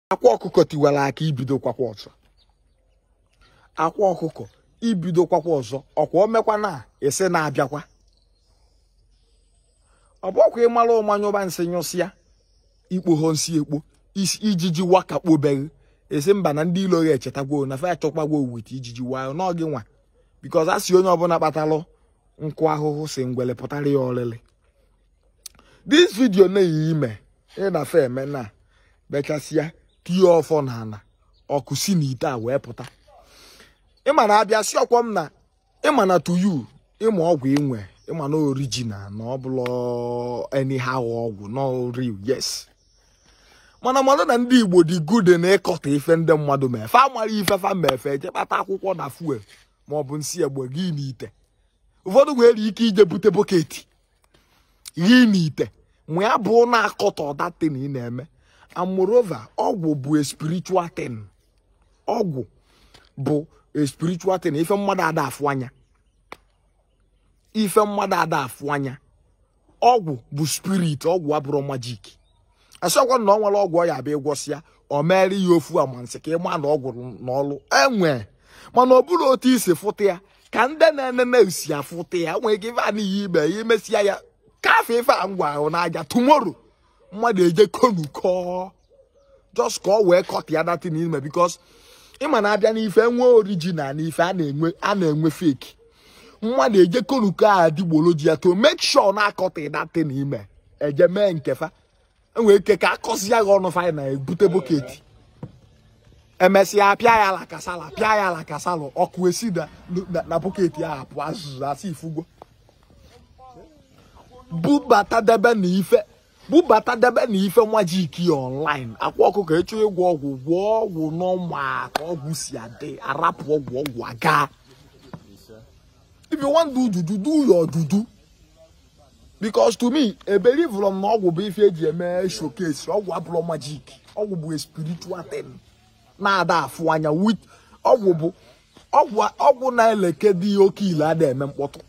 Akwa Okuko Tiwara Aki ibido kwakwa ọzọ. Akwa Okuko ibido kwakwa ọzọ. Ọkwa omekwa na ese na abịakwa. Ọbọkwa ịmara ụmanyụba nsị nyụsịa ikpo ho nsi ekpo ijiji wakakpo bere ese mba na ndị ilo echetagwo na fa achọkwagwo wit ijiji wa n'oge nwa because asị onye ọbụla kpatalụ nkụ ahụhụ si ngwele pụtara ya ọlịlị. This video na-eyi ime na fa eme na bechasịa tie ọfọ na ana ọkụ si n'ite a wee pụta. Ịma na abịa si ọkwọ m na ịma na to you ịma ọgwụ inwe ịma na original na ọ bụla anyhow ọgwụ no real yes. Mana mmadụ na ndị Igbo dị good na ịkọta ife ndị mmadụ mee fa mara ife fa mefe eje kpata akwụkwọ na fuel ma ọ bụ nsị egbe gị n'ite. Ụfọdụ nwere ike ije bute boketi gị n'ite ma ya bụ na-akọta ọdate na ị na-eme. And moreover, ọgwụ bụ a spiritual thing. Ọgwụ bụ a spiritual thing. Ife mmadụ ada afụ anya. Ife mmadụ ada afụ anya. Ọgwụ bụ spirit. Ọgwụ abụrụ magic. Asọkwa na ọ nwere ọgwụ ọ ya abịa ịgwọsịa o mere ya ofu amansị ka ịma na ọgwụ n'ọlụ enwe. Mana ọ bụrụ otu isi fụta ya ka ndị na-enene usi afụta ya nwere ike ife a n'ihi ibe ya imesịa ya kafe ife a ngwa ahụ n'aja tomorrow. Mmadụ eje konuko just ka ọ wee kọta ya datin ime because ịma na abịa n'ife nwe original na ife a na-enwe fake. Mmadụ eje konuko a adịgboloji ya to make sure na akọta datin ime eje mee nkefa enwee ike ka akọsi ya ọnụ fa na ebute boketi emesịa apịa ya la kasala ọkụ esi na boketi ya apụ azụzụ asị ifugo bubata debe na ife magic online. Akwa Okuko echo ịgwọ ọgwụ gwọ ọgwụ n'ọma ka ọgwụ si adị arapụ ọgwụ aga. If you want to do your do because to me a belief from na ọgwụ bụ ife eji eme showcase. Ọgwụ abụrụ magic. Ọgwụ bụ a spiritual thing na ada afụ anya with ọgwụ bụ ọgwụ na-eleke dị oke ile ada eme mkpọtụ.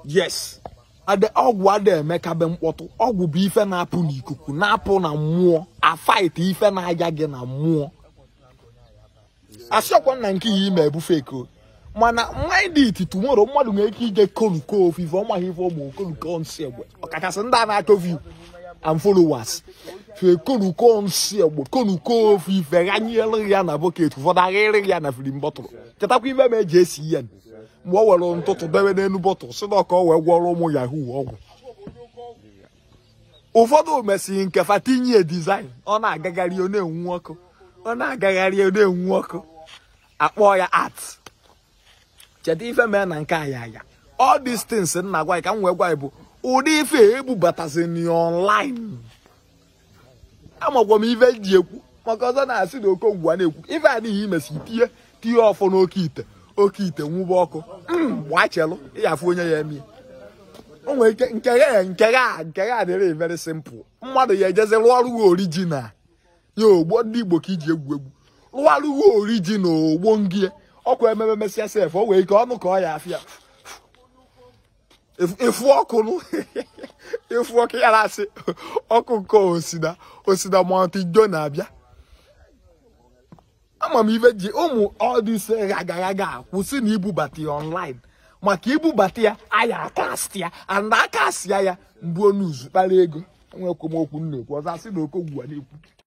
Yes. Ade ọgwụ ada eme kabe mkpọtụ. Ọgwụ bụ ife na-apụ n'ikuku na-apụ na mmụọ a fight ife na-aja gị na mmụọ. Asịọkwa na nke yi ime ebu fake. Mana mind it tomorrow mmadụ nwere ike ije konuko ofu ife ọmaghị ife ọgbụ konuko nsị egbe ọkachasị ndị a na-achọ view and followers fe konuko nsị egbe konuko ofu ife ganyere ya na boketi ụfọdụ aghịrị ya na filim bọtụlụ. Chetakwa ife ma eji esi ihe mgbe ọ were ntụtụ debe n'elu bọtụlụ si na ọka ọ wee gwọrọ ụmụ yahoo ọgwụ. Ụfọdụ mesịrị nkefa tinye design ọ na-agagharị ọ na-enwu ọkụ akpọ ya art. Cheta ife mee na nke aya all these things nna gwa ka m wee gwa bụ ụdị ife ebubatazi online. Amagwa m ife ji ekwu maka ọzọ na-asị na Okongwu a na-ekwu ife adịghị imesi tie ọfọ n'oke ite nwụba ọkụ gbachelụ ịyafụ onye ya eme. O nwere ike nke ya dịrị very simple. Mmadụ ya ejezi rụọ ọrụ original ya ogbo ndị Igbo ka iji egwu rụọ ọrụ original ogbo ngie ọkụ ememe mesịa sef o wee ike ọnụ ka ọ ya afịa efu ọkụ ya na-asị ọkụ nke osida Mount na-abịa. Ama m ife ji ụmụ ọdịse ga kwụsị na ibubata ya online maka ibubata ya aya akasị ya and akasị ya mgbe onuzu kpara ego enwekwa m okwu m na-ekwu ọzọ asị na Okongwu a na-ekwu.